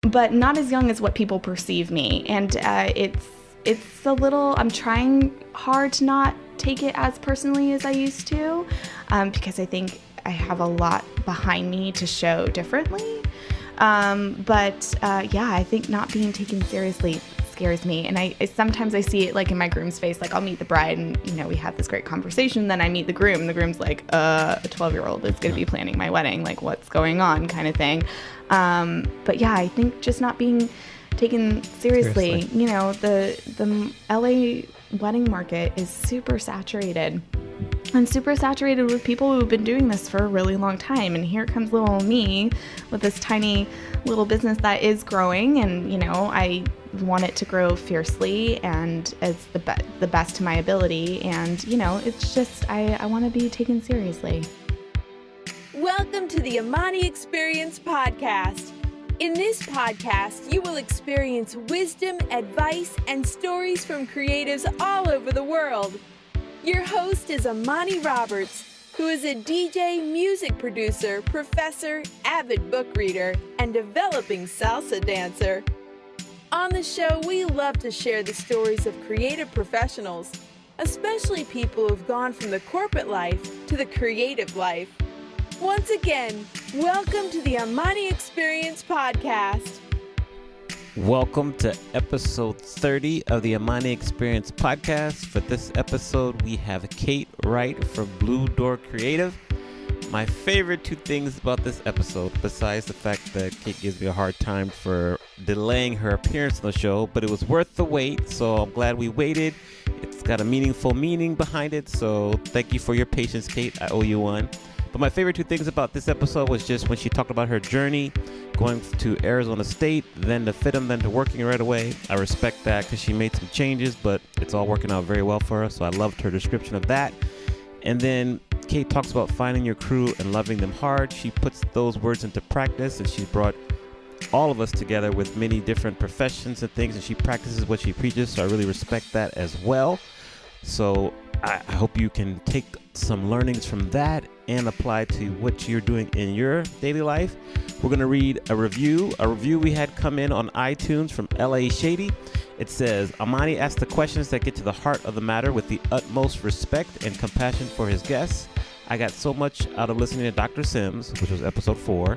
but not as young as what people perceive me. And it's a little, I'm trying hard to not take it as personally as I used to, because I think I have a lot behind me to show differently. I think not being taken seriously scares me. And sometimes I see it like in my groom's face, like I'll meet the bride and, we have this great conversation. Then I meet the groom and the groom's like, a 12-year-old is going to be planning my wedding. Like, what's going on kind of thing. I think just not being taken seriously. The LA wedding market is super saturated. And super saturated with people who've been doing this for a really long time. And here comes little me with this tiny little business that is growing. And, I want it to grow fiercely and as the best to my ability. And, it's just, I want to be taken seriously. Welcome to the Amani Experience Podcast. In this podcast, you will experience wisdom, advice, and stories from creatives all over the world. Your host is Amani Roberts, who is a DJ, music producer, professor, avid book reader, and developing salsa dancer. On the show, we love to share the stories of creative professionals, especially people who've gone from the corporate life to the creative life. Once again, welcome to the Amani Experience Podcast. Welcome to episode 30 of the Amani Experience Podcast. For this episode, we have Kate Wright from Blue Door Creative. My favorite two things about this episode, besides the fact that Kate gives me a hard time for delaying her appearance on the show, but it was worth the wait, so I'm glad we waited. It's got a meaningful meaning behind it, so thank you for your patience, Kate. I owe you one. But my favorite two things about this episode was just when she talked about her journey going to Arizona State, then to FIDM, then to working right away. I respect that because she made some changes, but it's all working out very well for her. So I loved her description of that. And then Kate talks about finding your crew and loving them hard. She puts those words into practice, and she's brought all of us together with many different professions and things, and she practices what she preaches. So I really respect that as well. So I hope you can take some learnings from that and apply to what you're doing in your daily life. We're going to read a review we had come in on iTunes from LA Shady. It says, Amani asked the questions that get to the heart of the matter with the utmost respect and compassion for his guests. I got so much out of listening to Dr. Sims, which was episode 4.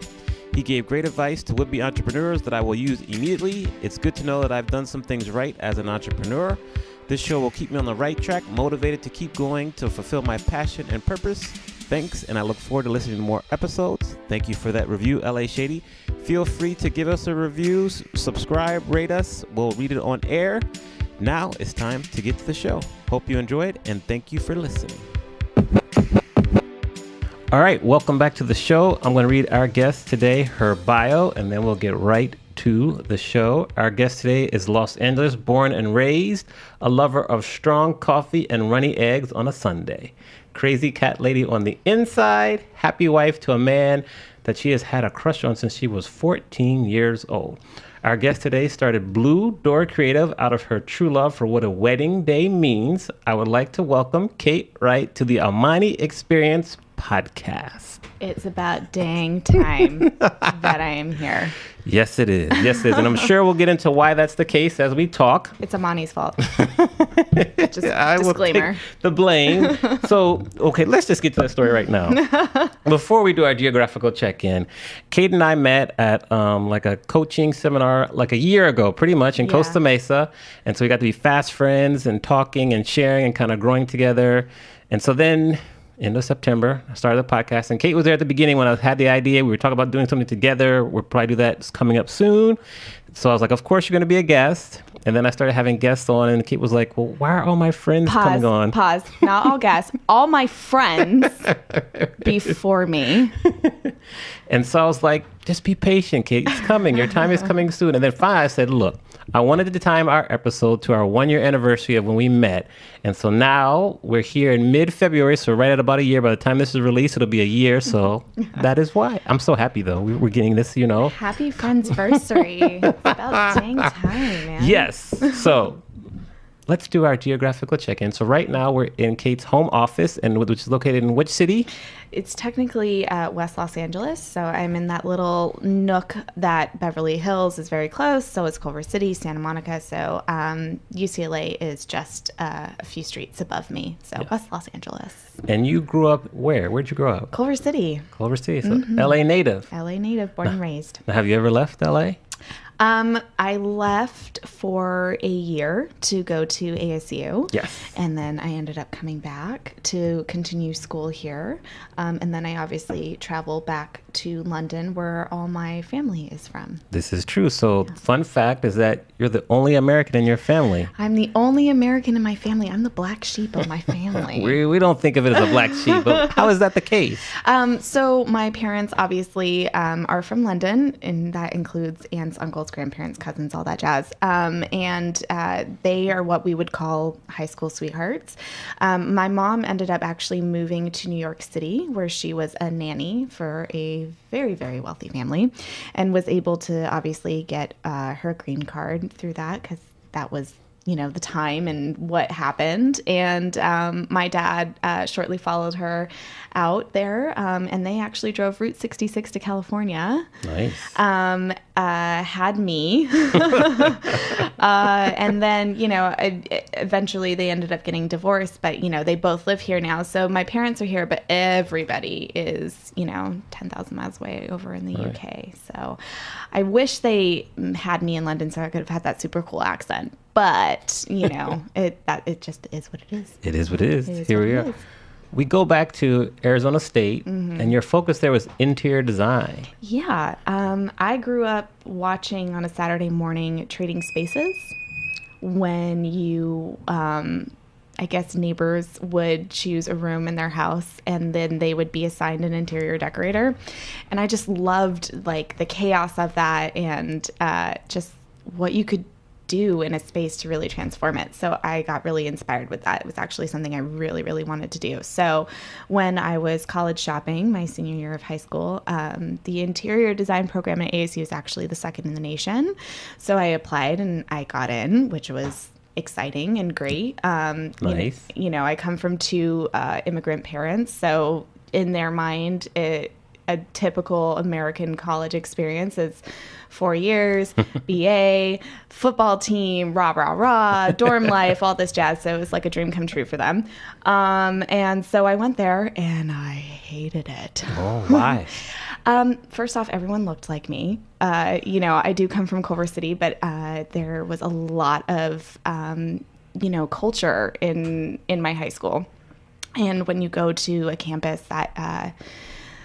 He gave great advice to would-be entrepreneurs that I will use immediately. It's good to know that I've done some things right as an entrepreneur. This show will keep me on the right track, motivated to keep going to fulfill my passion and purpose. Thanks, and I look forward to listening to more episodes. Thank you for that review, LA Shady. Feel free to give us a review, subscribe, rate us. We'll read it on air. Now it's time to get to the show. Hope you enjoyed, and thank you for listening. All right, welcome back to the show. I'm going to read our guest today, her bio, and then we'll get right to the show. Our guest today is Los Angeles born and raised, a lover of strong coffee and runny eggs on a Sunday. Crazy cat lady on the inside, happy wife to a man that she has had a crush on since she was 14 years old. Our guest today started Blue Door Creative out of her true love for what a wedding day means. I would like to welcome Kate Wright to the Amani Experience Podcast. It's about dang time that I am here. Yes, it is. Yes, it is. And I'm sure we'll get into why that's the case as we talk. It's Amani's fault. Just I disclaimer. Will take the blame. So, okay, let's just get to the story right now. Before we do our geographical check-in, Kate and I met at like a coaching seminar like a year ago, pretty much in Costa Mesa. And so we got to be fast friends and talking and sharing and kind of growing together. And so then end of September, I started the podcast, and Kate was there at the beginning when I had the idea. We were talking about doing something together. We'll probably do that. It's coming up soon. So I was like, of course you're going to be a guest. And then I started having guests on, and Kate was like, well, why are all my friends coming on? Pause. Not all guests. All my friends before me. And so I was like, just be patient, Kate. It's coming. Your time is coming soon. And then finally I said, look, I wanted to time our episode to our 1-year anniversary of when we met. And so now we're here in mid-February, so right at about a year. By the time this is released, it'll be a year. So that is why. I'm so happy, though. We're getting this, you know. Happy Friendsversary. It's about dang time, man. Yes. So let's do our geographical check-in. So right now we're in Kate's home office, and which is located in which city? It's technically West Los Angeles, so I'm in that little nook that Beverly Hills is very close, so is Culver City, Santa Monica, so UCLA is just a few streets above me, so West Los Angeles. And you grew up where? Where'd you grow up? Culver City. Culver City, so LA native. LA native, born and raised. Now, have you ever left LA? I left for a year to go to ASU. Yes. And then I ended up coming back to continue school here. And then I obviously travel back to London where all my family is from. This is true. So fun fact is that you're the only American in your family. I'm the only American in my family. I'm the black sheep of my family. We don't think of it as a black sheep, but how is that the case? So my parents obviously are from London, and that includes aunts, uncles, grandparents, cousins, all that jazz. And they are what we would call high school sweethearts. My mom ended up actually moving to New York City, where she was a nanny for a very, very wealthy family, and was able to obviously get her green card through that, because that was, you know, the time and what happened. And my dad shortly followed her out there, and they actually drove Route 66 to California. Nice. Had me. And then, you know, eventually they ended up getting divorced, but, you know, they both live here now. So my parents are here, but everybody is, you know, 10,000 miles away over in the UK. So I wish they had me in London so I could have had that super cool accent. But, you know, it just is what it is. It is what it is. It is Here what we it are. is. We go back to Arizona State, and your focus there was interior design. Yeah. I grew up watching on a Saturday morning Trading Spaces when you, I guess neighbors would choose a room in their house and then they would be assigned an interior decorator. And I just loved like the chaos of that and just what you could do in a space to really transform it. So I got really inspired with that. It was actually something I really, really wanted to do. So when I was college shopping, my senior year of high school, the interior design program at ASU is actually the second in the nation. So I applied and I got in, which was exciting and great. Nice. You know, I come from two immigrant parents. So in their mind, a typical American college experience is 4 years, BA, football team, rah, rah, rah, dorm life, all this jazz. So it was like a dream come true for them. And so I went there and I hated it. Oh, why? First off, everyone looked like me. You know, I do come from Culver City, but there was a lot of, you know, culture in my high school. And when you go to a campus that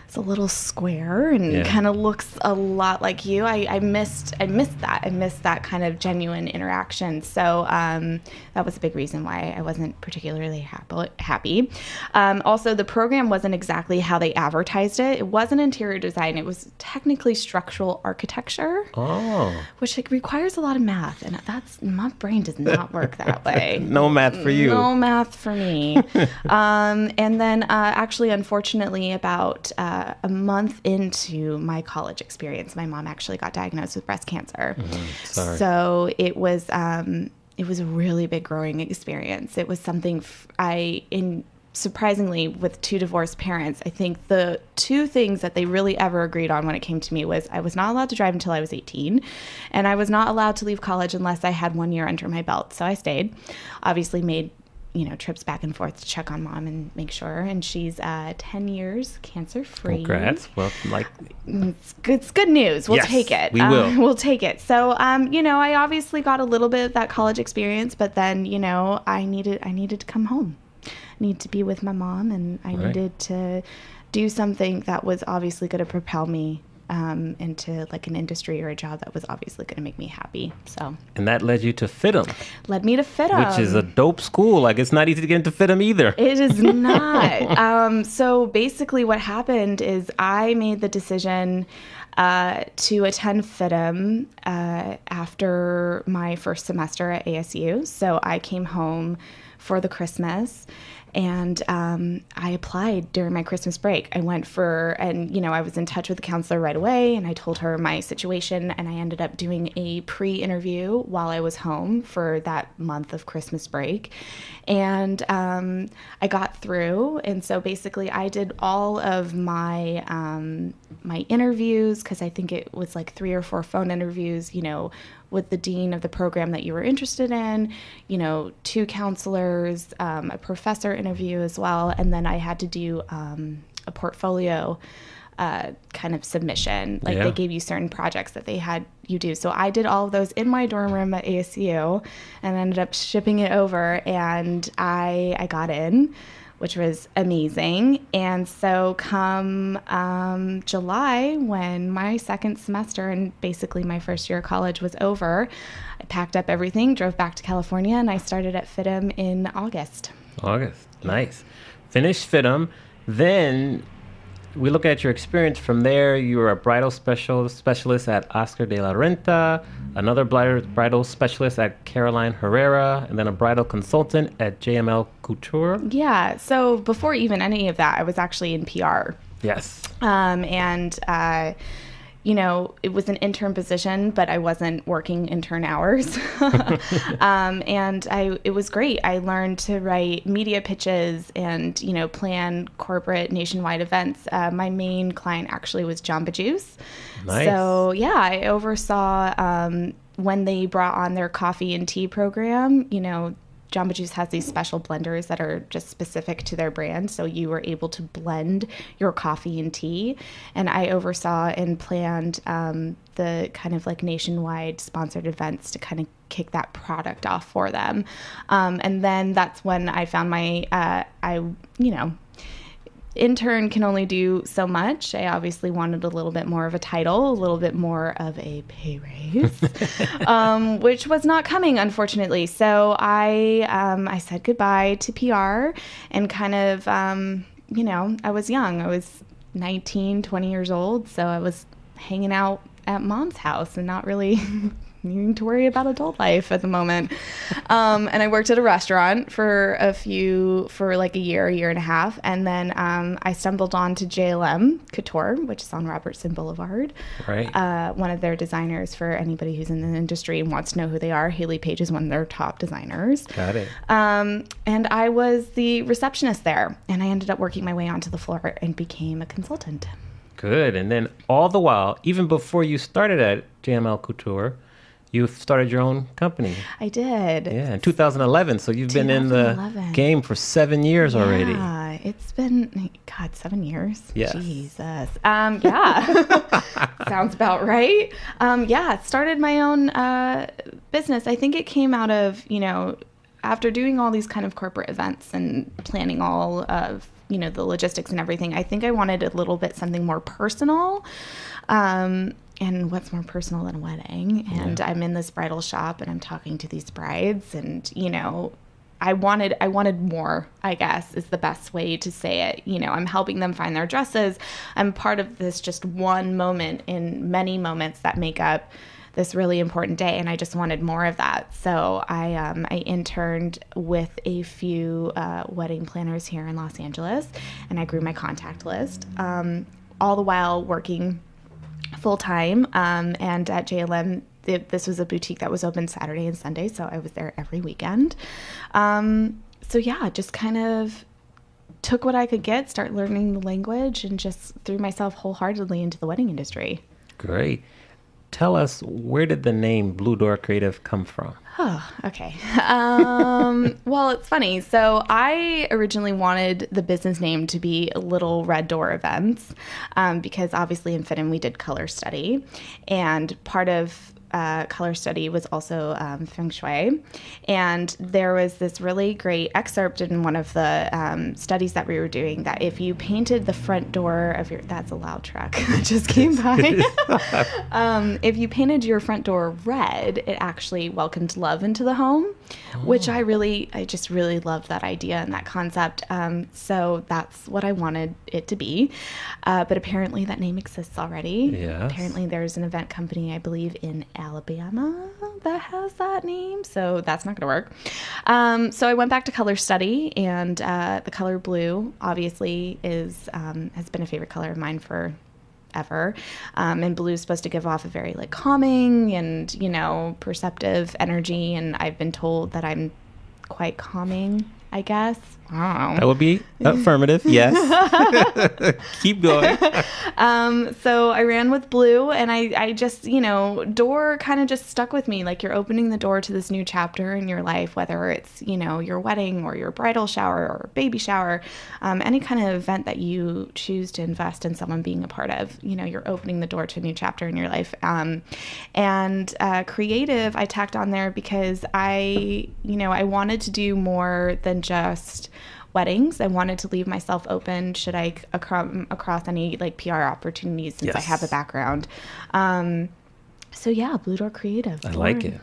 it's a little square and kind of looks a lot like you, I missed that. I missed that kind of genuine interaction. So that was a big reason why I wasn't particularly happy. Also, the program wasn't exactly how they advertised it. It wasn't interior design. It was technically structural architecture, which like, requires a lot of math. And my brain does not work that way. No math for you. No math for me. And then actually, unfortunately, about a month into my college experience, my mom actually got diagnosed with breast cancer. Sorry. So it was a really big growing experience. It was something surprisingly, with two divorced parents, I think the two things that they really ever agreed on when it came to me was I was not allowed to drive until I was 18, and I was not allowed to leave college unless I had 1 year under my belt. So I stayed, obviously made, you know, trips back and forth to check on mom and make sure. And she's 10 years cancer free. Congrats. Well, like, it's good news. We'll take it. We will. We'll take it. So, you know, I obviously got a little bit of that college experience, but then, you know, I needed to come home. I need to be with my mom, and I needed to do something that was obviously going to propel me into like an industry or a job that was obviously going to make me happy. So. And that led you to FIDM. Led me to FIDM. Which is a dope school. Like, it's not easy to get into FIDM either. It is not. So basically what happened is I made the decision to attend FIDM after my first semester at ASU. So I came home for the Christmas, and I applied during my Christmas break. I went I was in touch with the counselor right away, and I told her my situation, and I ended up doing a pre-interview while I was home for that month of Christmas break. And I got through, and so basically I did all of my my interviews, because I think it was like 3 or 4 phone interviews, with the dean of the program that you were interested in, 2 counselors, a professor interview as well, and then I had to do a portfolio kind of submission. Like they gave you certain projects that they had you do. So I did all of those in my dorm room at ASU and ended up shipping it over, and I got in, which was amazing. And so come July, when my second semester and basically my first year of college was over, I packed up everything, drove back to California, and I started at FIDM in August. Nice. Finished FIDM. Then we look at your experience from there. You were a bridal specialist at Oscar de la Renta, another bridal specialist at Caroline Herrera, and then a bridal consultant at JML Couture. Yeah. So before even any of that, I was actually in PR. Yes. It was an intern position, but I wasn't working intern hours. It was great. I learned to write media pitches and, plan corporate nationwide events. My main client actually was Jamba Juice. Nice. So, I oversaw when they brought on their coffee and tea program. Jamba Juice has these special blenders that are just specific to their brand. So you were able to blend your coffee and tea. And I oversaw and planned the kind of like nationwide sponsored events to kind of kick that product off for them. And then that's when I found my, intern can only do so much. I obviously wanted a little bit more of a title, a little bit more of a pay raise, which was not coming, unfortunately. So I said goodbye to PR and kind of, I was young. I was 19, 20 years old. So I was hanging out at mom's house and not really needing to worry about adult life at the moment. And I worked at a restaurant for like a year and a half. And then I stumbled on to JLM Couture, which is on Robertson Boulevard. Right. One of their designers, for anybody who's in the industry and wants to know who they are, Haley Page is one of their top designers. Got it. And I was the receptionist there. And I ended up working my way onto the floor and became a consultant. Good. And then all the while, even before you started at JML Couture, you started your own company. I did. Yeah, in 2011. So you've been in the game for 7 years already. Yeah, it's been, 7 years. Yes. Jesus. Sounds about right. Started my own business. I think it came out of, after doing all these kind of corporate events and planning all of, the logistics and everything, I think I wanted a little bit something more personal. And what's more personal than a wedding? And I'm in this bridal shop and I'm talking to these brides, and I wanted more, I guess, is the best way to say it. I'm helping them find their dresses. I'm part of this just one moment in many moments that make up this really important day, and I just wanted more of that. So I interned with a few wedding planners here in Los Angeles, and I grew my contact list, all the while working full-time, and at JLM, this was a boutique that was open Saturday and Sunday, so I was there every weekend. Just kind of took what I could get, start learning the language, and just threw myself wholeheartedly into the wedding industry. Great. Tell us, where did the name Blue Door Creative come from? Oh, okay. Well, it's funny. So I originally wanted the business name to be Little Red Door Events, because obviously in FIDM we did color study, and part of color study was also feng shui. And there was this really great excerpt in one of the studies that we were doing that if you painted the front door of your, that's a loud truck that just came by. If you painted your front door red, it actually welcomed love into the home, which I just really loved that idea and that concept. So that's what I wanted it to be. But apparently that name exists already. Yes. Apparently there's an event company, I believe, in Alabama that has that name, so that's not going to work. So I went back to color study, and the color blue obviously is has been a favorite color of mine forever. And blue is supposed to give off a very like calming and, you know, perceptive energy, and I've been told that I'm quite calming, I guess. I don't know. That would be affirmative, yes. Keep going. So I ran with blue, and I just, you know, door kind of just stuck with me. Like, you're opening the door to this new chapter in your life, whether it's, you know, your wedding or your bridal shower or baby shower, any kind of event that you choose to invest in someone being a part of, you know, you're opening the door to a new chapter in your life. And creative, I tacked on there because I wanted to do more than just weddings. I wanted to leave myself open should I come across any like PR opportunities, since I have a background. So yeah, Blue Door Creative. I like it.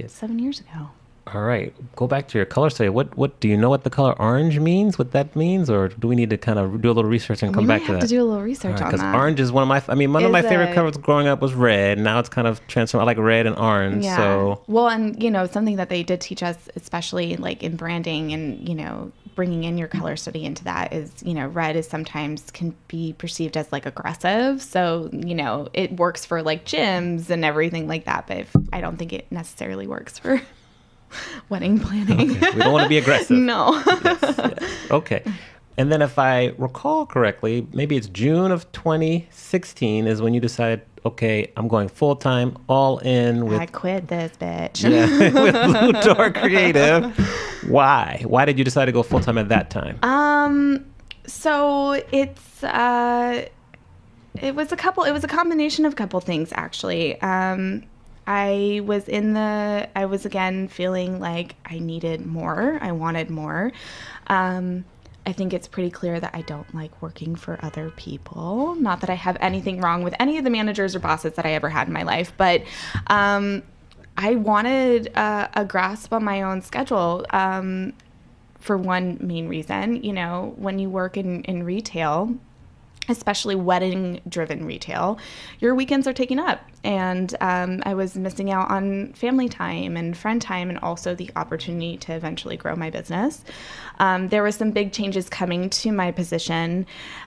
7 years ago. All right, go back to your color study. What do you know what the color orange means? What that means, or do we need to kind of do a little research and come back to that? We might have to do a little research on that. Because orange is one of my favorite colors growing up was red. Now it's kind of transformed. I like red and orange. Yeah. So well, and you know, something that they did teach us, especially like in branding and, you know, bringing in your color study into that, is, you know, red is sometimes can be perceived as like aggressive. So, you know, it works for like gyms and everything like that, but I don't think it necessarily works for wedding planning. Okay. We don't want to be aggressive. No. Yes. Okay. And then if I recall correctly, maybe it's June of 2016 is when you decided, okay, I'm going full-time, all in with... I quit this bitch. Yeah, with Blue Door Creative. Why? Why did you decide to go full-time at that time? So it was a combination of a couple things, actually. I was again feeling like I needed more. I wanted more. I think it's pretty clear that I don't like working for other people. Not that I have anything wrong with any of the managers or bosses that I ever had in my life, but I wanted a grasp on my own schedule for one main reason. You know, when you work in retail, especially wedding-driven retail, your weekends are taken up. And I was missing out on family time and friend time, and also the opportunity to eventually grow my business. There were some big changes coming to my position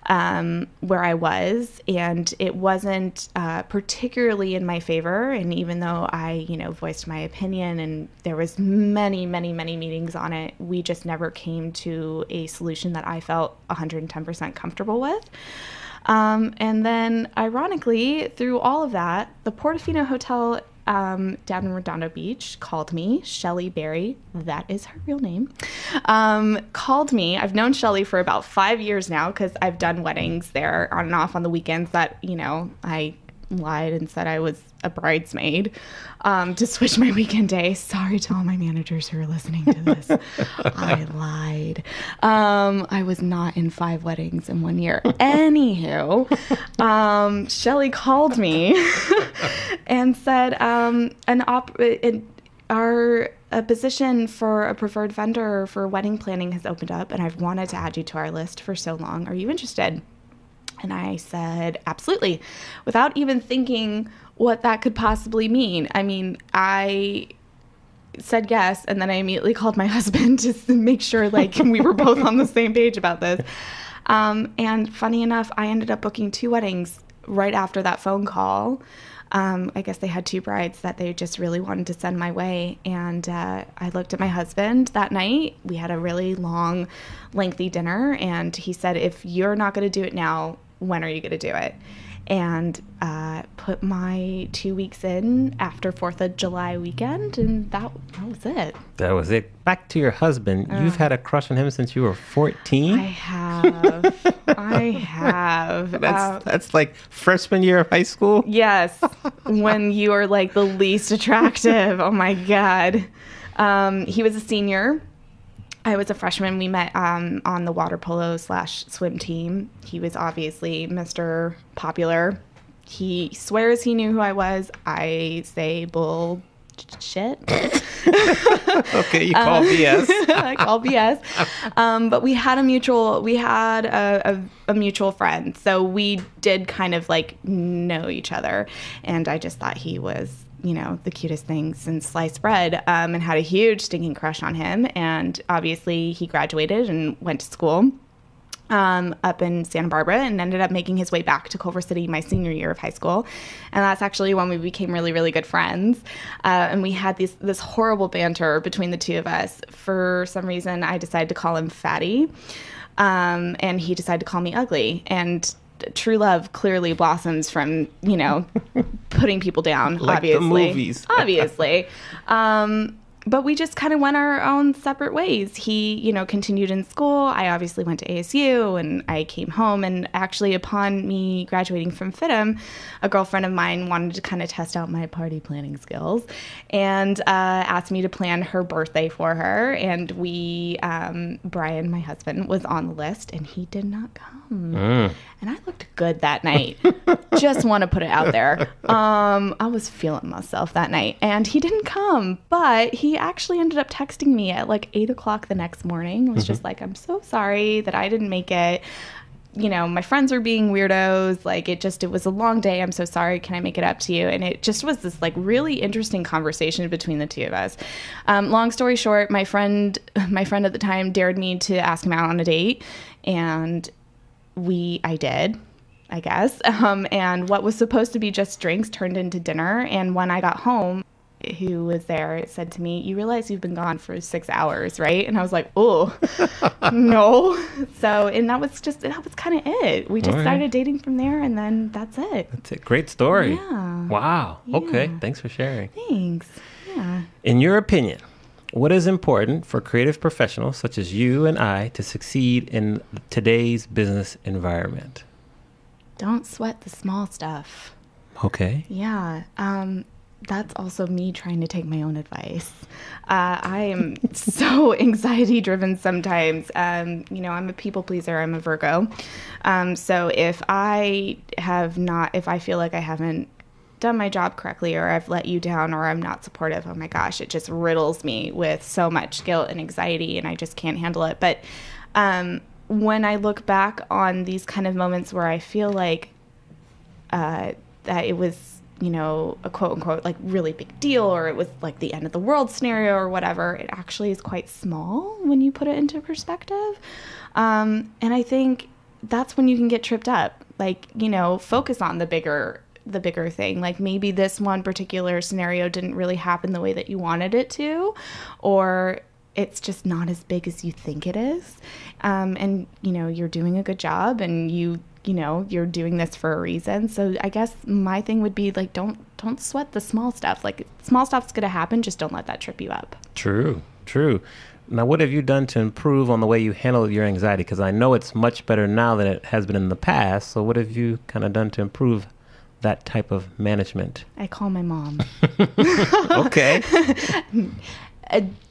where I was, and it wasn't particularly in my favor. And even though I, you know, voiced my opinion, and there was many, many, many meetings on it, we just never came to a solution that I felt 110% comfortable with. And then, ironically, through all of that, the Portofino Hotel down in Redondo Beach called me. Shelly Berry, that is her real name, called me. I've known Shelly for about 5 years now because I've done weddings there on and off on the weekends that, you know, I lied and said I was a bridesmaid to switch my weekend day. Sorry to all my managers who are listening to this. I lied. I was not in 5 weddings in 1 year. Anywho, Shelly called me and said a position for a preferred vendor for wedding planning has opened up, and I've wanted to add you to our list for so long. Are you interested? And I said, absolutely, without even thinking what that could possibly mean. I mean, I said yes, and then I immediately called my husband to make sure, like, we were both on the same page about this. And funny enough, I ended up booking 2 weddings right after that phone call. I guess they had 2 brides that they just really wanted to send my way. And I looked at my husband that night. We had a really long, lengthy dinner. And he said, if you're not going to do it now, when are you going to do it? And put my 2 weeks in after 4th of July weekend. And that was it. That was it. Back to your husband. You've had a crush on him since you were 14? I have. That's like freshman year of high school? Yes. When you are like the least attractive. Oh my God. He was a senior. I was a freshman. We met on the water polo / swim team. He was obviously Mr. Popular. He swears he knew who I was. I say bullshit. Okay, you call BS. I call BS. But we had a mutual friend, so we did kind of like know each other, and I just thought he was the cutest thing since sliced bread, and had a huge stinking crush on him. And obviously he graduated and went to school up in Santa Barbara and ended up making his way back to Culver City my senior year of high school. And that's actually when we became really, really good friends. And we had this horrible banter between the two of us. For some reason, I decided to call him Fatty, and he decided to call me ugly. And true love clearly blossoms from, putting people down, like obviously. The movies. Obviously. But we just kind of went our own separate ways. He, continued in school. I obviously went to ASU, and I came home. And actually, upon me graduating from FIDM, a girlfriend of mine wanted to kind of test out my party planning skills and asked me to plan her birthday for her. And Brian, my husband, was on the list, and he did not come. And I looked good that night. Just want to put it out there. I was feeling myself that night, and he didn't come, but he actually ended up texting me at like 8 o'clock the next morning. It was just like, I'm so sorry that I didn't make it. My friends are being weirdos. Like it was a long day. I'm so sorry. Can I make it up to you? And it just was this like really interesting conversation between the two of us. Long story short, my friend at the time dared me to ask him out on a date, and I did, I guess. And what was supposed to be just drinks turned into dinner. And when I got home, who was there said to me, "You realize you've been gone for 6 hours, right?" And I was like, "Oh, no." So, and that was kind of it. We just started dating from there, and then that's it. That's a great story. Yeah. Wow. Yeah. Okay. Thanks for sharing. Thanks. Yeah. In your opinion, what is important for creative professionals such as you and I to succeed in today's business environment? Don't sweat the small stuff. Okay. Yeah. That's also me trying to take my own advice. I am so anxiety driven sometimes. I'm a people pleaser. I'm a Virgo. So if I feel like I haven't done my job correctly, or I've let you down, or I'm not supportive, oh my gosh, it just riddles me with so much guilt and anxiety, and I just can't handle it. But when I look back on these kind of moments where I feel like that it was, a quote unquote, like really big deal, or it was like the end of the world scenario or whatever, it actually is quite small when you put it into perspective. And I think that's when you can get tripped up. Like, focus on the bigger thing. Like maybe this one particular scenario didn't really happen the way that you wanted it to, or it's just not as big as you think it is. And, you're doing a good job, and you're doing this for a reason. So I guess my thing would be like, don't sweat the small stuff. Like small stuff's going to happen. Just don't let that trip you up. True. Now, what have you done to improve on the way you handle your anxiety? Because I know it's much better now than it has been in the past. So what have you kind of done to improve that type of management? I call my mom. Okay.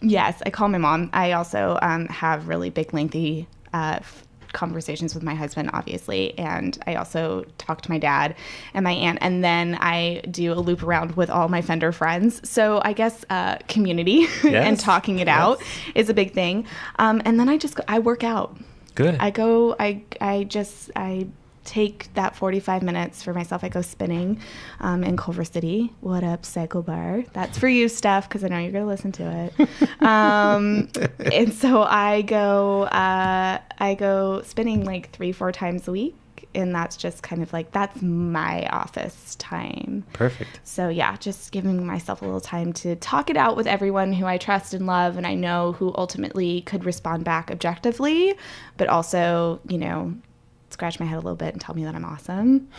Yes, I call my mom. I also have really big, lengthy conversations with my husband, obviously, and I also talk to my dad and my aunt, and then I do a loop around with all my Fender friends. So I guess community and talking it out is a big thing. And then I work out. Good. I take that 45 minutes for myself. I go spinning in Culver City. What up, Cycle Bar? That's for you, Steph, because I know you're going to listen to it. And so I go spinning like 3-4 times a week. And that's just kind of like, that's my office time. Perfect. So yeah, just giving myself a little time to talk it out with everyone who I trust and love, and I know who ultimately could respond back objectively, but also, scratch my head a little bit and tell me that I'm awesome,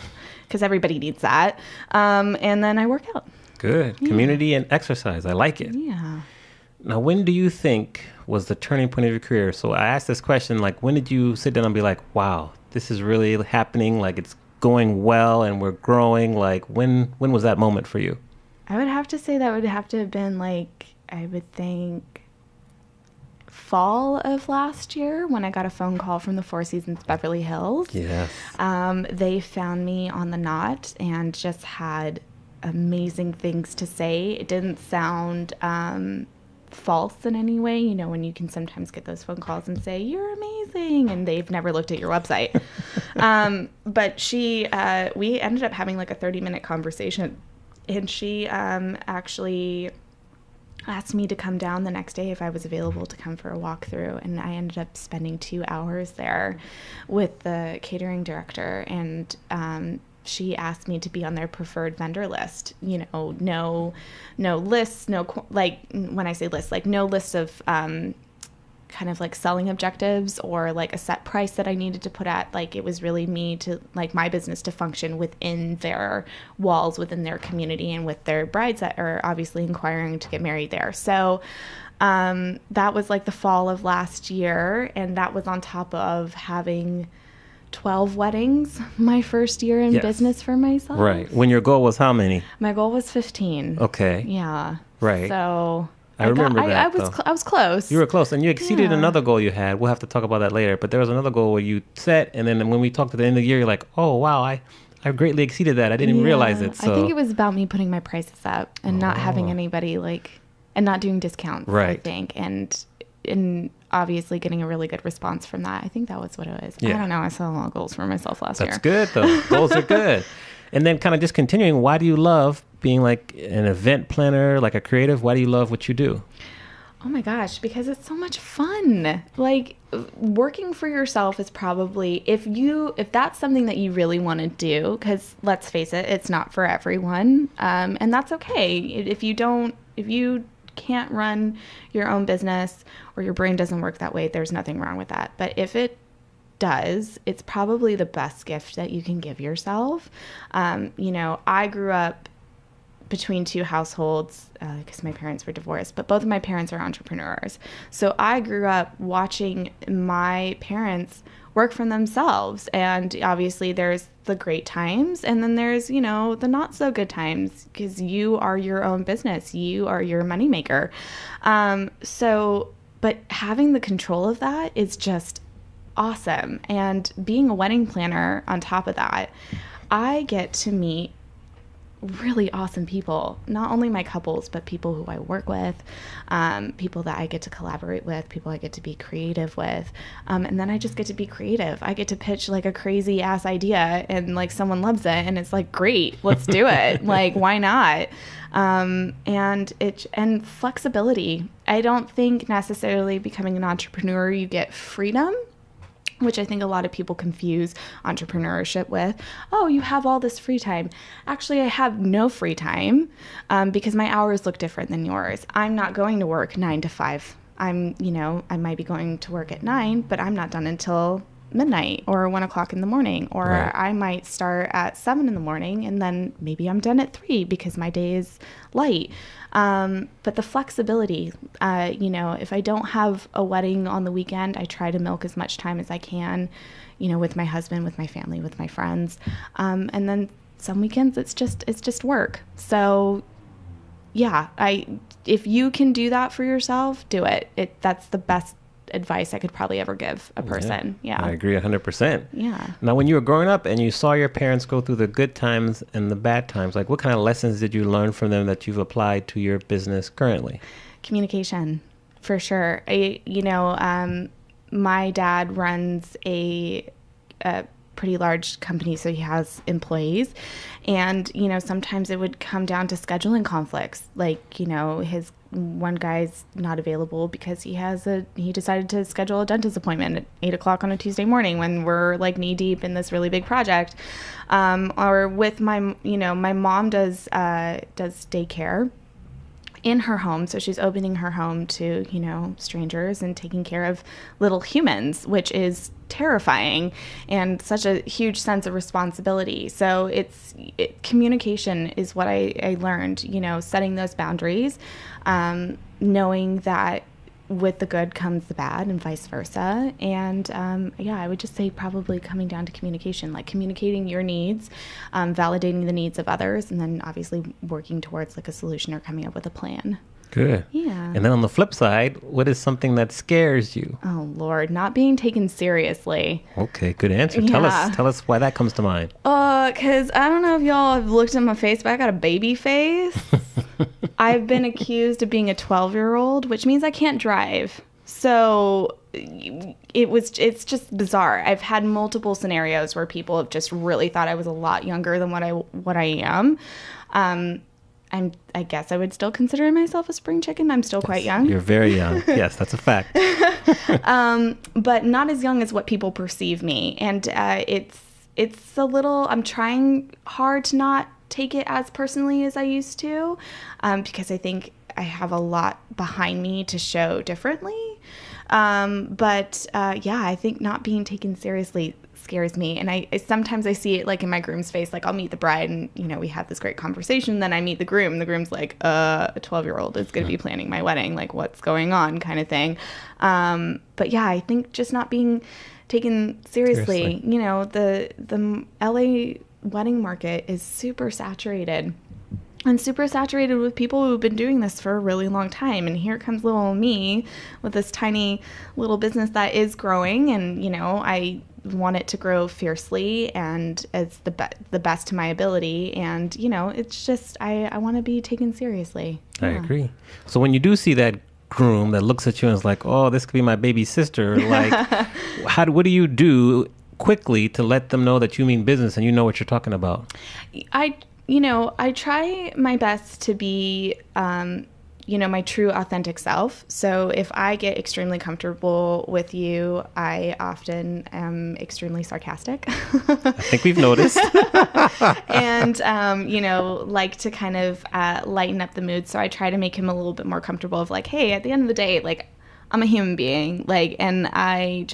because everybody needs that. And then I work out. Good. Yeah. Community and exercise. I like it. Yeah. Now, when do you think was the turning point of your career? So I asked this question, like, when did you sit down and be like, wow, this is really happening, like it's going well and we're growing? Like, when was that moment for you? I would have to say that would have to have been like, I would think fall of last year, when I got a phone call from the Four Seasons Beverly Hills. Yes. They found me on the Knot and just had amazing things to say. It didn't sound false in any way, when you can sometimes get those phone calls and say, "You're amazing," and they've never looked at your website. But we ended up having like a 30-minute conversation And she actually asked me to come down the next day if I was available to come for a walkthrough. And I ended up spending 2 hours there with the catering director. And she asked me to be on their preferred vendor list. You know, no lists, like when I say lists, like no list of kind of like selling objectives or like a set price that I needed to put at. Like it was really me to like my business to function within their walls, within their community, and with their brides that are obviously inquiring to get married there. So that was like the fall of last year, and that was on top of having 12 weddings my first year in business for myself. Right. When your goal was how many? My goal was 15. Okay. Yeah. Right. So I remember that. I was close. You were close, and you exceeded another goal you had. We'll have to talk about that later. But there was another goal where you set, and then when we talked at the end of the year, you're like, "Oh wow, I greatly exceeded that. I didn't even realize it." So I think it was about me putting my prices up and not having anybody and not doing discounts. Right. I think, and obviously getting a really good response from that. I think that was what it was. Yeah. I don't know. I set a lot of goals for myself last year. That's good though. Goals are good. And then kind of just continuing, why do you love being like an event planner, like a creative? Why do you love what you do? Oh my gosh, because it's so much fun. Like working for yourself is probably, if that's something that you really want to do, because let's face it, it's not for everyone. And that's okay. If you can't run your own business or your brain doesn't work that way, there's nothing wrong with that. But if it does, it's probably the best gift that you can give yourself. I grew up between 2 households because my parents were divorced, but both of my parents are entrepreneurs. So I grew up watching my parents work for themselves. And obviously there's the great times, and then there's, the not so good times, because you are your own business. You are your moneymaker. But having the control of that is just awesome. And being a wedding planner on top of that, I get to meet really awesome people, not only my couples, but people who I work with, people that I get to collaborate with, people I get to be creative with. And then I just get to be creative. I get to pitch like a crazy ass idea, and like someone loves it, and it's like, great, let's do it. Like, why not? And flexibility. I don't think necessarily becoming an entrepreneur, you get freedom, which I think a lot of people confuse entrepreneurship with. Oh, you have all this free time. Actually, I have no free time because my hours look different than yours. I'm not going to work 9 to 5. I might be going to work at 9, but I'm not done until midnight or 1 o'clock in the morning. Or Right. I might start at 7 in the morning, and then maybe I'm done at 3 because my day is light. But the flexibility, if I don't have a wedding on the weekend, I try to milk as much time as I can, with my husband, with my family, with my friends. And then some weekends it's just work. So yeah, if you can do that for yourself, do it. That's the best advice I could probably ever give a person. Yeah. I agree 100%. Yeah. Now, when you were growing up and you saw your parents go through the good times and the bad times, like what kind of lessons did you learn from them that you've applied to your business currently? Communication, for sure. My dad runs a pretty large company, so he has employees, and sometimes it would come down to scheduling conflicts. Like, his one guy's not available because he decided to schedule a dentist appointment at 8 o'clock on a Tuesday morning when we're like knee deep in this really big project. Or with my mom does daycare in her home. So she's opening her home to, strangers and taking care of little humans, which is terrifying and such a huge sense of responsibility. So communication is what I learned, setting those boundaries, knowing that with the good comes the bad and vice versa. And I would just say probably coming down to communication, like communicating your needs, validating the needs of others, and then obviously working towards like a solution or coming up with a plan. Good. Yeah. And then on the flip side, what is something that scares you? Oh Lord, not being taken seriously. Okay, good answer. Yeah. Tell us why that comes to mind. Because I don't know if y'all have looked at my face, but I got a baby face. I've been accused of being a 12-year-old, which means I can't drive. So it's just bizarre. I've had multiple scenarios where people have just really thought I was a lot younger than what I am. I guess I would still consider myself a spring chicken. I'm still quite young. You're very young. Yes, that's a fact. But not as young as what people perceive me. And it's a little, I'm trying hard to not take it as personally as I used to, because I think I have a lot behind me to show differently. But I think not being taken seriously scares me. And sometimes I see it like in my groom's face, like I'll meet the bride and, we have this great conversation. Then I meet the groom. The groom's like, a 12-year-old is going to be planning my wedding. Like, what's going on kind of thing. But yeah, I think just not being taken seriously. The LA wedding market is super saturated. And super saturated with people who've been doing this for a really long time. And here comes little me with this tiny little business that is growing. And, I want it to grow fiercely and it's the best to my ability. And, it's just, I want to be taken seriously. I agree. So when you do see that groom that looks at you and is like, oh, this could be my baby sister, like, what do you do quickly to let them know that you mean business and you know what you're talking about? I try my best to be, my true authentic self. So if I get extremely comfortable with you, I often am extremely sarcastic. I think we've noticed. And, like to kind of lighten up the mood. So I try to make him a little bit more comfortable of like, hey, at the end of the day, like, I'm a human being, like, and I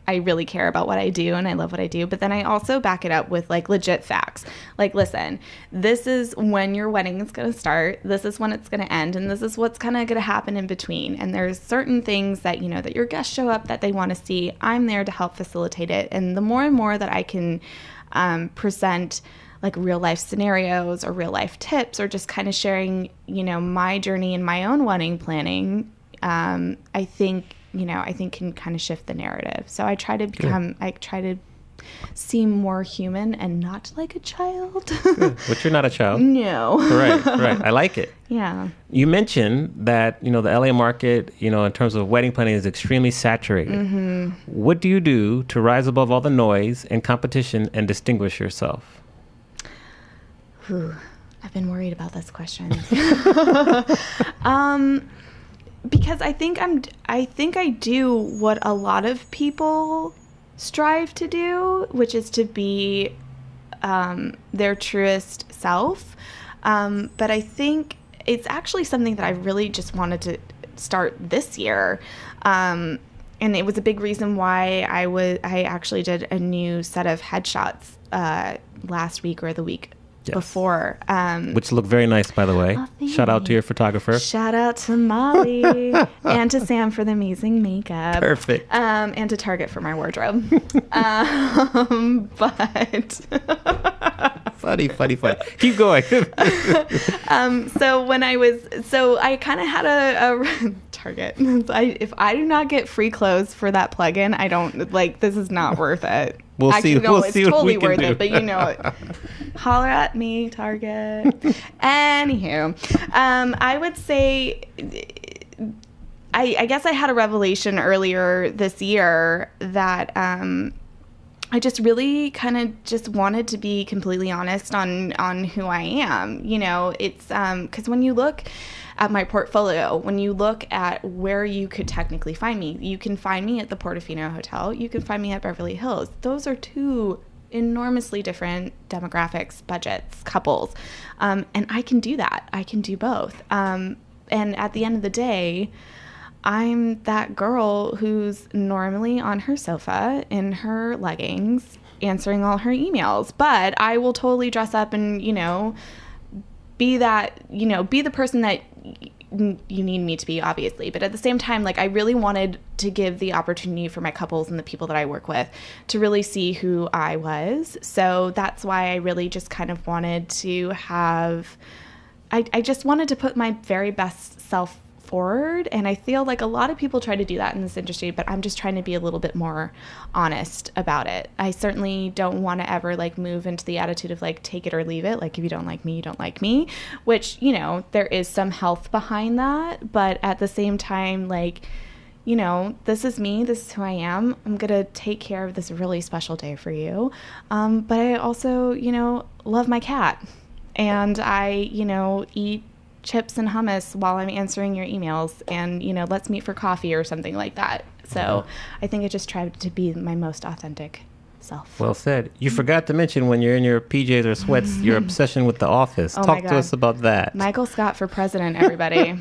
really care about what I do and I love what I do. But then I also back it up with like legit facts. Like, listen, this is when your wedding is going to start. This is when it's going to end. And this is what's kind of going to happen in between. And there's certain things that, that your guests show up that they want to see. I'm there to help facilitate it. And the more and more that I can present like real life scenarios or real life tips or just kind of sharing, my journey in my own wedding planning, I think can kind of shift the narrative. So I try to seem more human and not like a child. But you're not a child. No. Right. I like it. Yeah. You mentioned that, the LA market, in terms of wedding planning is extremely saturated. Mm-hmm. What do you do to rise above all the noise and competition and distinguish yourself? I've been worried about this question. Because I think I do what a lot of people strive to do, which is to be their truest self. But I think it's actually something that I really just wanted to start this year. And it was a big reason why I actually did a new set of headshots last week or the week before. Which look very nice, by the way. Oh, shout out to your photographer. Shout out to Molly and to Sam for the amazing makeup. Perfect. And to Target for my wardrobe. But funny. Keep going. So I kind of had a Target. If I do not get free clothes for that plugin, I don't this is not worth it. We'll see. No, we'll it's see what totally we can worth do. it, but holler at me, Target. Anywho, I would say, I guess I had a revelation earlier this year that I just really kind of just wanted to be completely honest on who I am. It's because when you look at my portfolio, when you look at where you could technically find me, you can find me at the Portofino Hotel. You can find me at Beverly Hills. Those are two enormously different demographics, budgets, couples. And I can do that. I can do both. And at the end of the day, I'm that girl who's normally on her sofa in her leggings answering all her emails. But I will totally dress up and, be the person that you need me to be, obviously. But at the same time, I really wanted to give the opportunity for my couples and the people that I work with to really see who I was. So that's why I really just kind of wanted to have, I just wanted to put my very best self forward. And I feel like a lot of people try to do that in this industry, but I'm just trying to be a little bit more honest about it. I certainly don't want to ever move into the attitude of take it or leave it. If you don't like me, you don't like me, which, there is some health behind that. But at the same time, this is me, this is who I am. I'm going to take care of this really special day for you. But I also, love my cat. And I, eat chips and hummus while I'm answering your emails, and, you know, let's meet for coffee or something like that. So I think I just tried to be my most authentic self. Well said. You forgot to mention when you're in your PJs or sweats, your obsession with The Office. Oh my Talk to God. us about that. Michael Scott for president, everybody.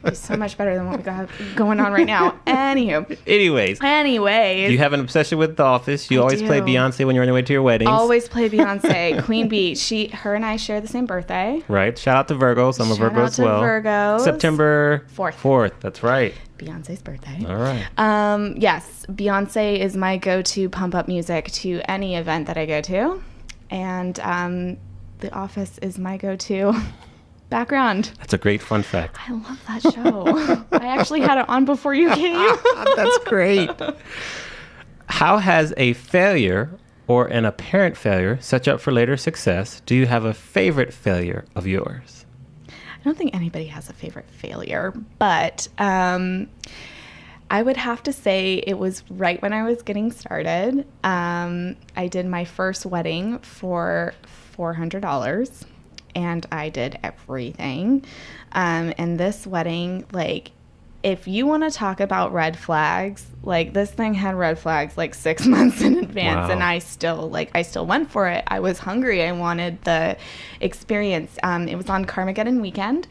He's so much better than what we got going on right now. Anyways, Anyways. you have an obsession with The Office. You I always play do. Beyonce when you're on your way to your weddings. Always play Beyonce, Queen Bee. Her and I share the same birthday. Right. Shout out to Virgos. I'm a Shout Virgo out as to well. Virgos. September 4th. 4th. That's right. Beyonce's birthday. All right. Yes, Beyonce is my go-to pump up music to any event that I go to. And The Office is my go-to background. That's a great fun fact. I love that show. I actually had it on before you came. That's great. How has a failure or an apparent failure set you up for later success? Do you have a favorite failure of yours? I don't think anybody has a favorite failure, but I would have to say it was right when I was getting started. I did my first wedding for $400, and I did everything. And this wedding, like, if you want to talk about red flags, like, this thing had red flags like 6 months in advance. Wow. And I still went for it. I was hungry. I wanted the experience. It was on Carmageddon weekend.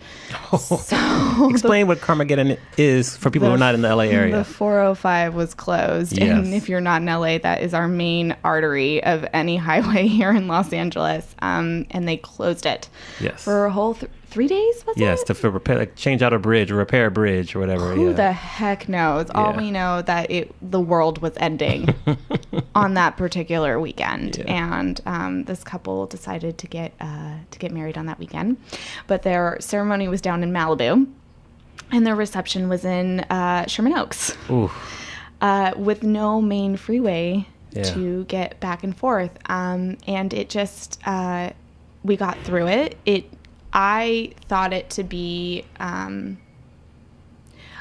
So Explain what Carmageddon is for people who are not in the LA area. The 405 was closed. Yes. And if you're not in LA, that is our main artery of any highway here in Los Angeles. And they closed it Yes. for a whole 3 days, was Yes, it? to repair, like, change out a bridge or repair a bridge or whatever. Who yeah. the heck knows? All Yeah. we know that the world was ending on that particular weekend, Yeah. and this couple decided to get married on that weekend, but their ceremony was down in Malibu, and their reception was in Sherman Oaks, Ooh. with no main freeway Yeah. to get back and forth, and it just we got through it. I thought it to be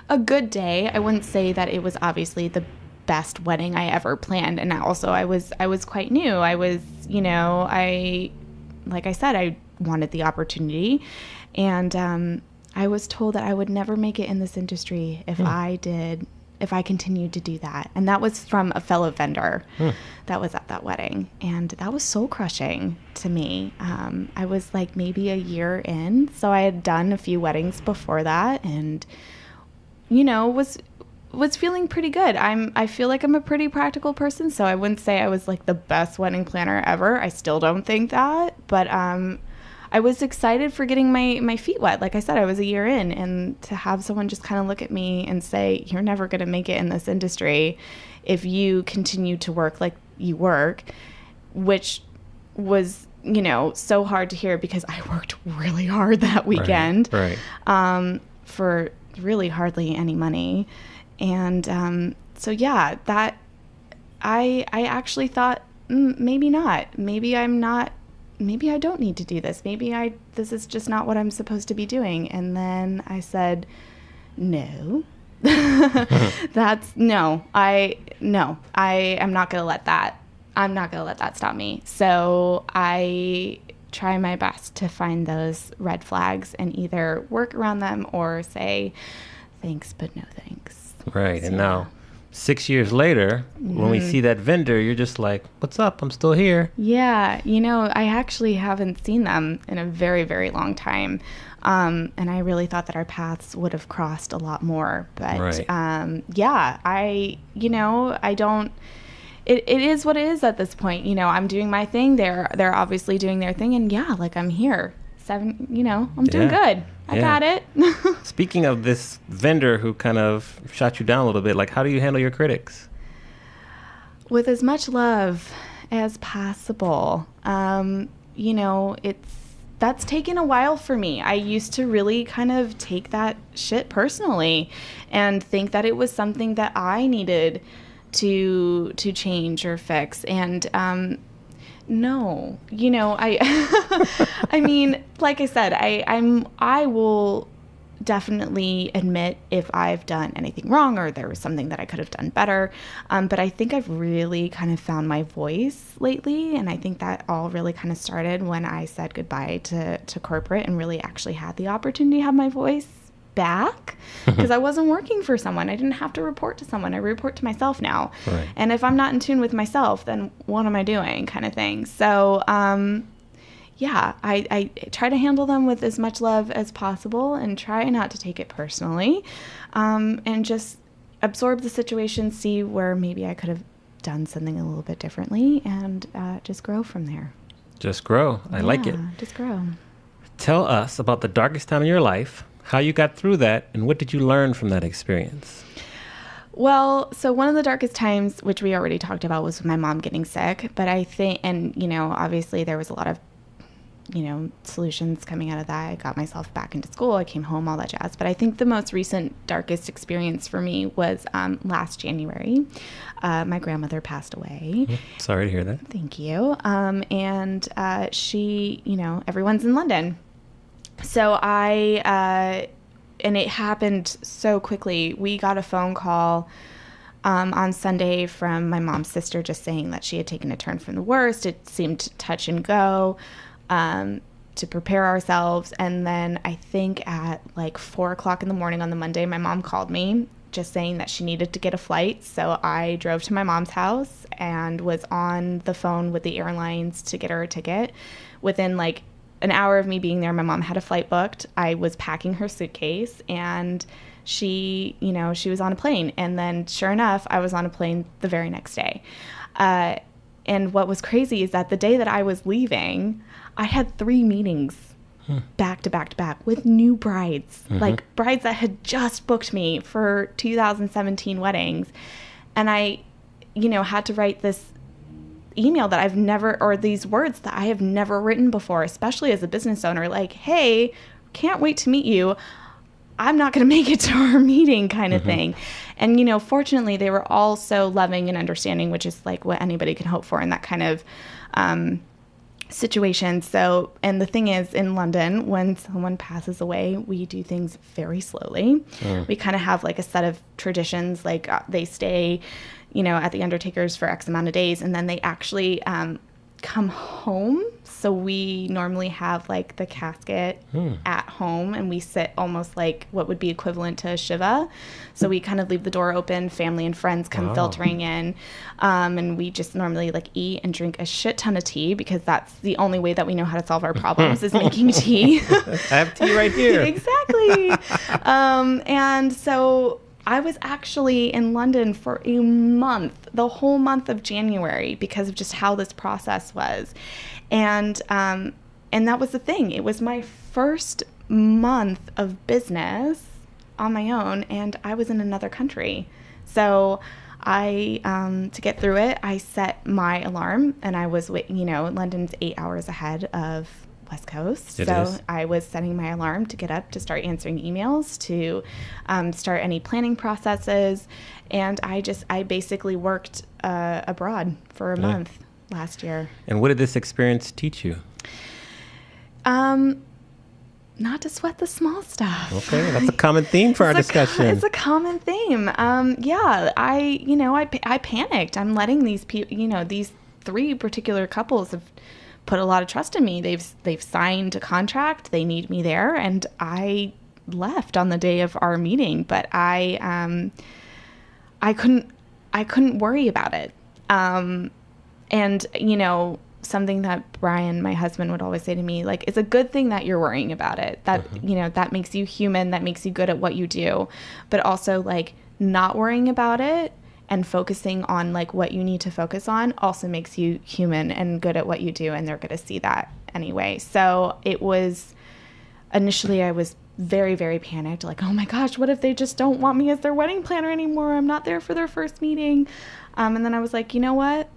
a good day. I wouldn't say that it was obviously the best wedding I ever planned. And also I was quite new. I was, like I said, I wanted the opportunity. And I was told that I would never make it in this industry if I continued to do that. And that was from a fellow vendor that was at that wedding. And that was soul crushing to me. I was like maybe a year in. So I had done a few weddings before that, and, was feeling pretty good. I feel like I'm a pretty practical person. So I wouldn't say I was like the best wedding planner ever. I still don't think that. But I was excited for getting my feet wet. Like I said, I was a year in, and to have someone just kind of look at me and say, you're never going to make it in this industry if you continue to work like you work, which was, so hard to hear because I worked really hard that weekend, Right. For really hardly any money. And so, yeah, that I actually thought, maybe not. Maybe I'm not. Maybe I don't need to do this. This is just not what I'm supposed to be doing. And then I said, no, I am not going to let that. I'm not going to let that stop me. So I try my best to find those red flags and either work around them or say, thanks, but no thanks. Right. So, And now, 6 years later, when we see that vendor, you're just like, what's up? I'm still here. Yeah, I actually haven't seen them in a very, very long time. And I really thought that our paths would have crossed a lot more. But Right. yeah, I don't, it is what it is at this point. I'm doing my thing. They're obviously doing their thing. And yeah, like I'm here. I'm doing good. I got it. Speaking of this vendor who kind of shot you down a little bit, like, how do you handle your critics? With as much love as possible. That's taken a while for me. I used to really kind of take that shit personally and think that it was something that I needed to change or fix. And no, I I mean, like I said, I will definitely admit if I've done anything wrong or there was something that I could have done better. But I think I've really kind of found my voice lately. And I think that all really kind of started when I said goodbye to corporate and really actually had the opportunity to have my voice back, because I wasn't working for someone. I didn't have to report to someone. I report to myself now. Right. And if I'm not in tune with myself, then what am I doing, kind of thing. So, yeah, I try to handle them with as much love as possible and try not to take it personally, and just absorb the situation, see where maybe I could have done something a little bit differently, and just grow from there. Just grow. I like it. Just grow. Tell us about the darkest time in your life, how you got through that, and what did you learn from that experience? Well, so one of the darkest times, which we already talked about, was my mom getting sick. But I think, and, obviously there was a lot of, solutions coming out of that. I got myself back into school. I came home, all that jazz. But I think the most recent darkest experience for me was last January. My grandmother passed away. Sorry to hear that. Thank you. And she, everyone's in London. So and it happened so quickly. We got a phone call on Sunday from my mom's sister just saying that she had taken a turn from the worst. It seemed touch and go, to prepare ourselves. And then I think at like 4:00 in the morning on the Monday, my mom called me just saying that she needed to get a flight. So I drove to my mom's house and was on the phone with the airlines to get her a ticket. Within like an hour of me being there, my mom had a flight booked. I was packing her suitcase, and she was on a plane. And then sure enough, I was on a plane the very next day. And what was crazy is that the day that I was leaving, I had 3 meetings back to back to back with new brides, like brides that had just booked me for 2017 weddings. And I, had to write this email that I've never, or these words that I have never written before, especially as a business owner, like, hey, can't wait to meet you. I'm not going to make it to our meeting, kind of thing. And, fortunately, they were all so loving and understanding, which is like what anybody can hope for in that kind of situation. So, and the thing is, in London, when someone passes away, we do things very slowly. We kind of have like a set of traditions, like they stay, at the undertaker's for X amount of days, and then they actually come home. So we normally have like the casket at home, and we sit almost like what would be equivalent to a Shiva. So we kind of leave the door open, family and friends come filtering in, and we just normally like eat and drink a shit ton of tea, because that's the only way that we know how to solve our problems is making tea. I have tea right here. Exactly. And so I was actually in London for a month, the whole month of January, because of just how this process was. And that was the thing. It was my first month of business on my own, and I was in another country. So I, to get through it, I set my alarm, and I was, London's 8 hours ahead of West Coast. So I was setting my alarm to get up, to start answering emails, to start any planning processes. And I basically worked abroad for a month last year. And what did this experience teach you? Not to sweat the small stuff. Okay, that's a common theme for our discussion. It's a common theme. I panicked. I'm letting these people, these 3 particular couples have put a lot of trust in me. They've signed a contract. They need me there, and I left on the day of our meeting. But I couldn't worry about it. And something that Brian, my husband, would always say to me, like, it's a good thing that you're worrying about it. That that makes you human. That makes you good at what you do. But also, like, not worrying about it and focusing on like what you need to focus on also makes you human and good at what you do, and they're going to see that anyway. So it was, initially I was very, very panicked, like, oh my gosh, what if they just don't want me as their wedding planner anymore? I'm not there for their first meeting. And then I was like, you know what?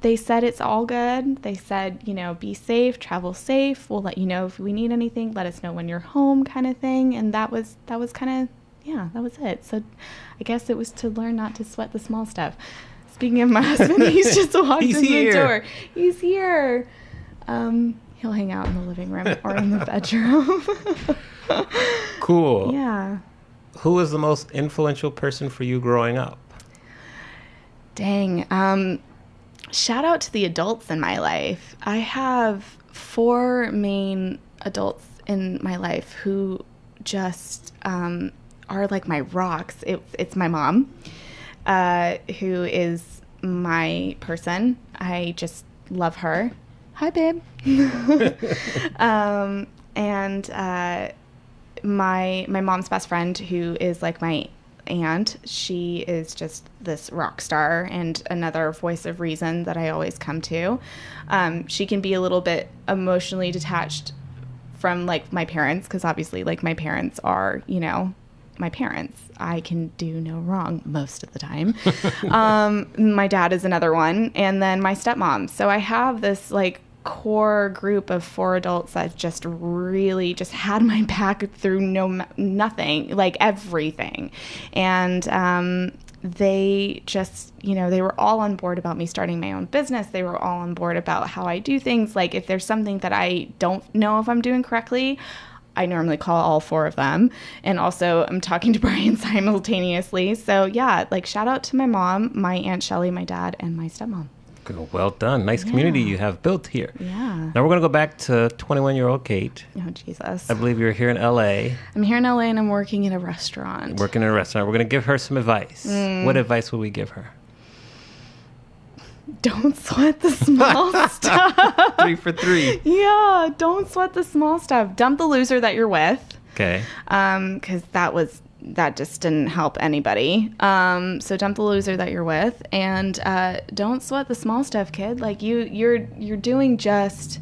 They said it's all good. They said, be safe, travel safe. We'll let you know if we need anything. Let us know when you're home, kind of thing. And that was kind of, that was it. So I guess it was to learn not to sweat the small stuff. Speaking of my husband, he's just walked in the door. He's here. He'll hang out in the living room or in the bedroom. Cool. Yeah. Who was the most influential person for you growing up? Dang. Shout out to the adults in my life. I have 4 main adults in my life who just are like my rocks. It's my mom, who is my person. I just love her. Hi, babe. And my mom's best friend, who is like my aunt. She is just this rock star and another voice of reason that I always come to. She can be a little bit emotionally detached from like my parents, because obviously like my parents are, you know, my parents. I can do no wrong most of the time. My dad is another one, and then my stepmom. So I have this like core group of 4 adults that just really just had my back through nothing, like everything. And they just, you know, they were all on board about me starting my own business. They were all on board about how I do things. Like if there's something that I don't know if I'm doing correctly, I normally call all 4 of them. And also I'm talking to Brian simultaneously. So yeah, like shout out to my mom, my Aunt Shelley, my dad, and my stepmom. Well done. Nice community you have built here. Yeah. Now we're going to go back to 21-year-old Kate. Oh, Jesus. I believe you're here in L.A. I'm here in LA and I'm working in a restaurant. Working in a restaurant. We're going to give her some advice. What advice would we give her? Don't sweat the small stuff. 3 for 3. Yeah, don't sweat the small stuff. Dump the loser that you're with. Okay. Because that just didn't help anybody. So dump the loser that you're with, and don't sweat the small stuff, kid. Like you're doing just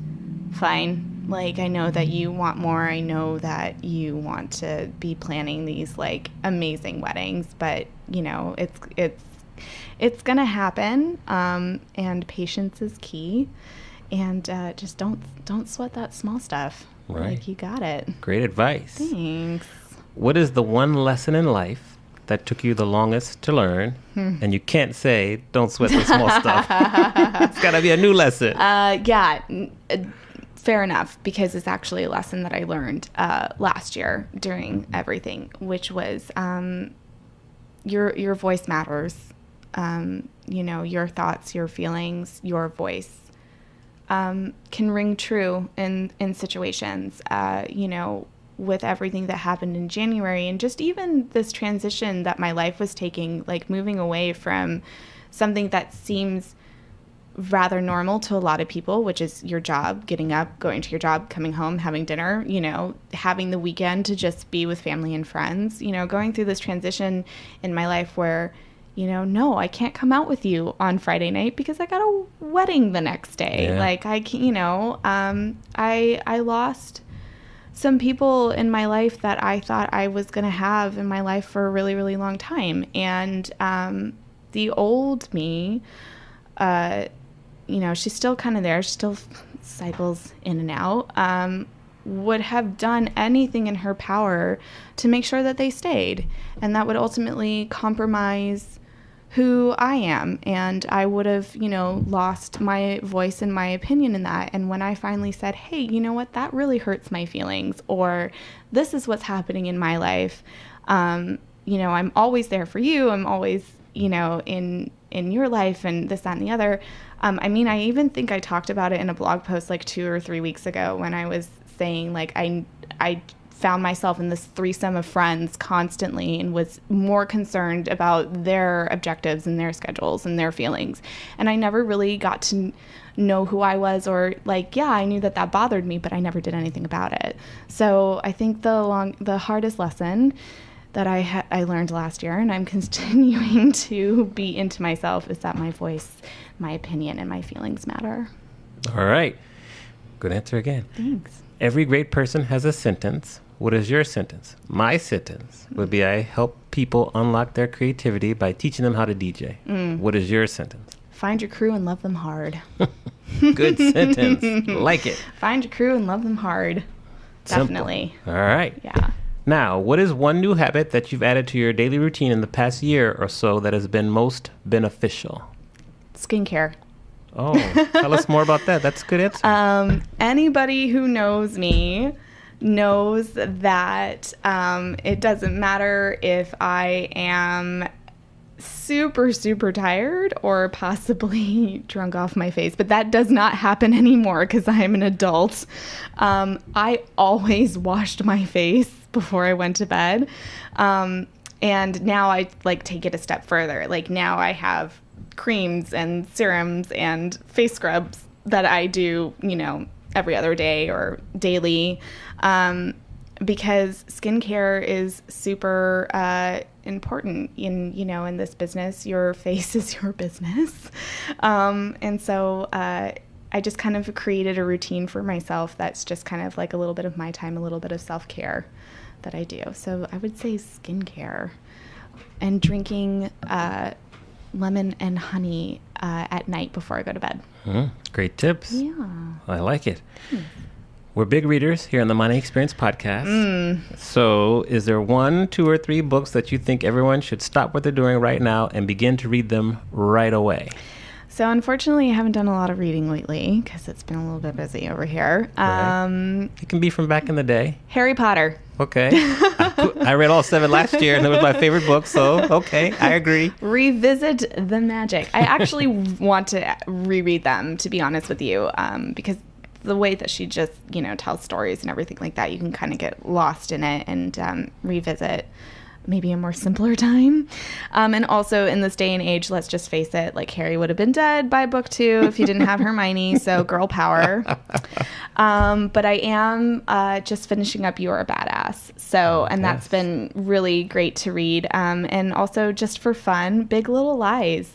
fine. Like I know that you want more. I know that you want to be planning these like amazing weddings, but you know it's gonna happen. And patience is key. And just don't sweat that small stuff. Right. Like you got it. Great advice. Thanks. What is the one lesson in life that took you the longest to learn? And you can't say, don't sweat the small stuff. It's got to be a new lesson. Fair enough, because it's actually a lesson that I learned last year during everything, which was your voice matters. You know, your thoughts, your feelings, your voice can ring true in situations, you know, with everything that happened in January and just even this transition that my life was taking, like moving away from something that seems rather normal to a lot of people, which is your job, getting up, going to your job, coming home, having dinner, you know, having the weekend to just be with family and friends, you know, going through this transition in my life where, you know, no, I can't come out with you on Friday night because I got a wedding the next day. Yeah. Like I can't, you know, I lost some people in my life that I thought I was going to have in my life for a really, really long time. And the old me, you know, she's still kind of there. She still cycles in and out. Would have done anything in her power to make sure that they stayed. And that would ultimately compromise who I am. And I would have, you know, lost my voice and my opinion in that. And when I finally said, hey, you know what, that really hurts my feelings, or this is what's happening in my life. You know, I'm always there for you. I'm always, you know, in your life and this, that, and the other. I mean, I even think I talked about it in a blog post like 2 or 3 weeks ago when I was saying like I found myself in this threesome of friends constantly and was more concerned about their objectives and their schedules and their feelings. And I never really got to know who I was, or like, yeah, I knew that bothered me, but I never did anything about it. So I think the hardest lesson that I learned last year, and I'm continuing to be into myself, is that my voice, my opinion, and my feelings matter. All right. Good answer again. Thanks. Every great person has a sentence. What is your sentence? My sentence would be I help people unlock their creativity by teaching them how to DJ. What is your sentence? Find your crew and love them hard. Good sentence. Like it. Find your crew and love them hard. Simple. Definitely. All right. Yeah. Now, what is one new habit that you've added to your daily routine in the past year or so that has been most beneficial? Skincare. Oh, tell us more about that. That's a good answer. Anybody who knows me knows that it doesn't matter if I am super, super tired or possibly drunk off my face, but that does not happen anymore because I'm an adult. I always washed my face before I went to bed. And now I like take it a step further. Like now I have creams and serums and face scrubs that I do, you know, every other day or daily, because skincare is super important in this business. Your face is your business. And so I just kind of created a routine for myself that's just kind of like a little bit of my time, a little bit of self-care that I do. So I would say skincare and drinking lemon and honey at night before I go to bed. Great tips. Yeah. I like it. We're big readers here on the Money Experience podcast. So is there 1, 2, or 3 books that you think everyone should stop what they're doing right now and begin to read them right away? So unfortunately, I haven't done a lot of reading lately because it's been a little bit busy over here. Right. It can be from back in the day. Harry Potter. Okay. I read all 7 last year, and it was my favorite book, so okay, I agree. Revisit the magic. I actually want to reread them, to be honest with you, because the way that she just, tells stories and everything like that, you can kind of get lost in it and revisit maybe a more simpler time. And also in this day and age, let's just face it, like Harry would have been dead by book 2 if he didn't have Hermione. So girl power. But I am just finishing up You're a Badass. So, and that's been really great to read. And also just for fun, Big Little Lies.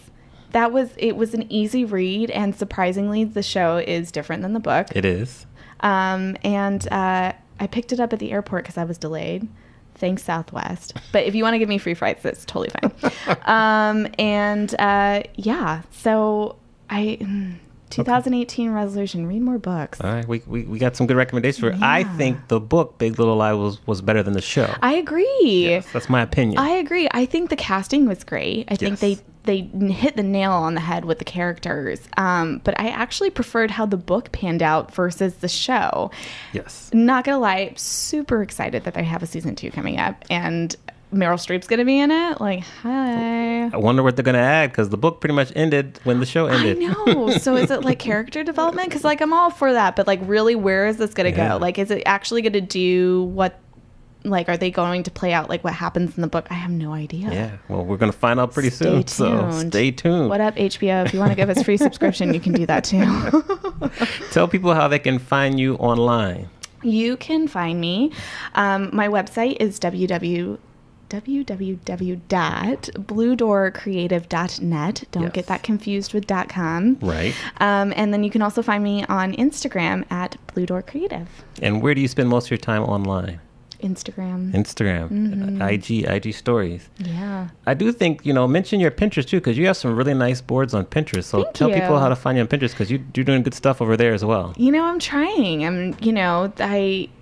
It was an easy read, and surprisingly, the show is different than the book. It is. And I picked it up at the airport because I was delayed. Thanks, Southwest. But if you want to give me free flights, that's totally fine. So 2018 resolution, read more books. All right, we got some good recommendations for it. I think the book Big Little Lie was better than the show. I agree. Yes, that's my opinion. I agree. I think the casting was great. I think they hit the nail on the head with the characters. But I actually preferred how the book panned out versus the show. Yes. Not gonna lie, super excited that they have a season 2 coming up, and Meryl Streep's gonna be in it. Like, hi. I wonder what they're gonna add, because the book pretty much ended when the show ended. I know. So is it like character development? Because like I'm all for that, but like really, where is this gonna go? Like, is it actually gonna do what? Like, are they going to play out like what happens in the book? I have no idea. Yeah. Well, we're gonna find out pretty soon. So stay tuned. What up, HBO? If you want to give us free subscription, you can do that too. Tell people how they can find you online. You can find me. My website is www.bluedoorcreative.net. Don't get that confused with .com. Right. And then you can also find me on Instagram at Blue Door Creative. And where do you spend most of your time online? Instagram. IG stories. Yeah. I do think, mention your Pinterest too, because you have some really nice boards on Pinterest. So tell people how to find you on Pinterest, because you're doing good stuff over there as well. I'm trying.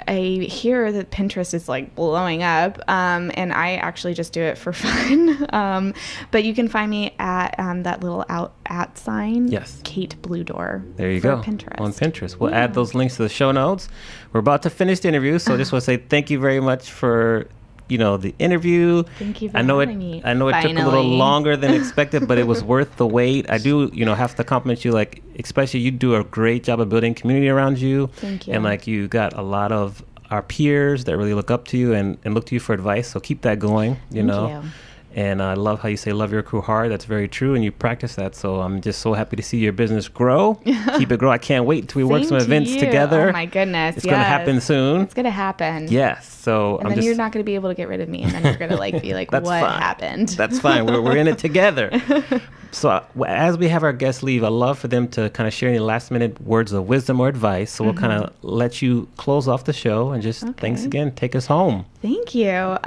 I hear that Pinterest is like blowing up, and I actually just do it for fun. But you can find me at that little @ sign. Yes. Kate Blue Door. There you go. Pinterest. On Pinterest. We'll add those links to the show notes. We're about to finish the interview, so I just want to say thank you very much for the interview. Thank you for having me. I know it took a little longer than expected, but it was worth the wait. I do, have to compliment you, like, especially you do a great job of building community around you. Thank you. And like you got a lot of our peers that really look up to you and look to you for advice. So keep that going, Thank you. And I love how you say love your crew hard. That's very true, and you practice that. So I'm just so happy to see your business grow. Keep it grow. I can't wait till we work some events together. Oh my goodness! It's going to happen soon. It's going to happen. Yes. So and then you're not going to be able to get rid of me, and then you're going to be like, what happened? That's fine. We're in it together. So as we have our guests leave, I'd love for them to kind of share any last minute words of wisdom or advice. So we'll kind of let you close off the show, and just thanks again. Take us home. Thank you.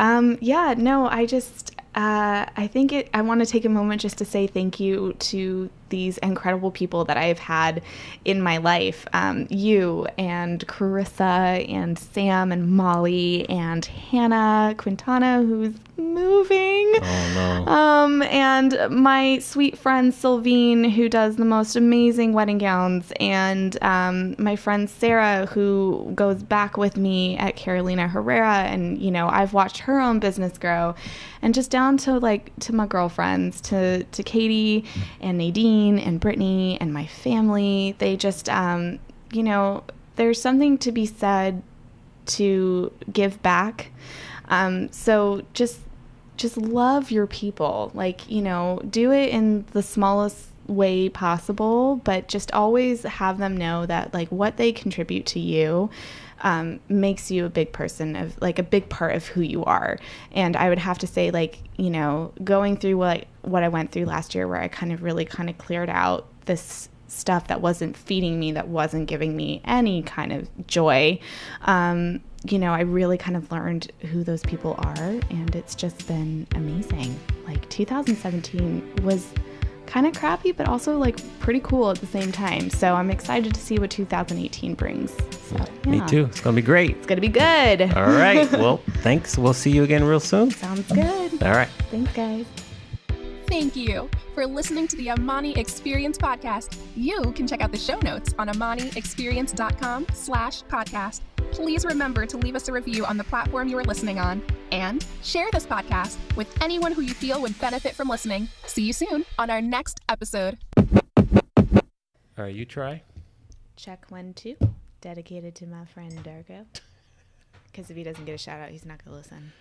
I think I want to take a moment just to say thank you to these incredible people that I've had in my life. You and Carissa and Sam and Molly and Hannah Quintana, who's moving. Oh, no. And my sweet friend Sylvine, who does the most amazing wedding gowns, and my friend Sarah, who goes back with me at Carolina Herrera, and I've watched her own business grow, and just down to my girlfriends, to Katie and Nadine and Brittany and my family. They just there's something to be said to give back. So just love your people, do it in the smallest way possible, but just always have them know that what they contribute to you makes you a big person, of a big part of who you are. And I would have to say, going through what I went through last year, where I really cleared out this stuff that wasn't feeding me, that wasn't giving me any kind of joy. I really learned who those people are, and it's just been amazing. 2017 was kind of crappy, but also pretty cool at the same time. So I'm excited to see what 2018 brings. So, yeah. Me too. It's going to be great. It's going to be good. All right. Well, thanks. We'll see you again real soon. Sounds good. All right. Thanks, guys. Thank you for listening to the Amani Experience podcast. You can check out the show notes on amaniexperience.com/podcast. Please remember to leave us a review on the platform you are listening on, and share this podcast with anyone who you feel would benefit from listening. See you soon on our next episode. All right, you try. Check 1, 2. Dedicated to my friend Dargo. Because if he doesn't get a shout out, he's not going to listen.